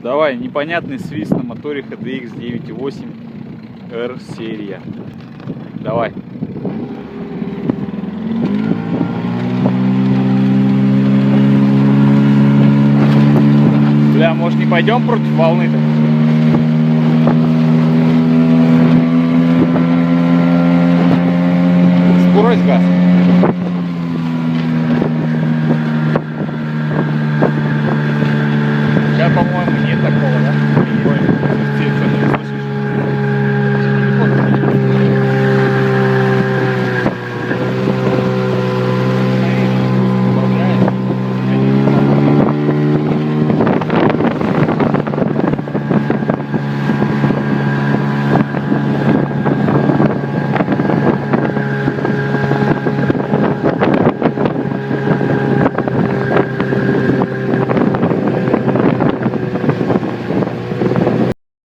Давай, непонятный свист на моторе HDX 9.8 R серия. Давай. Бля, может не пойдем против волны-то? Скорость, газ.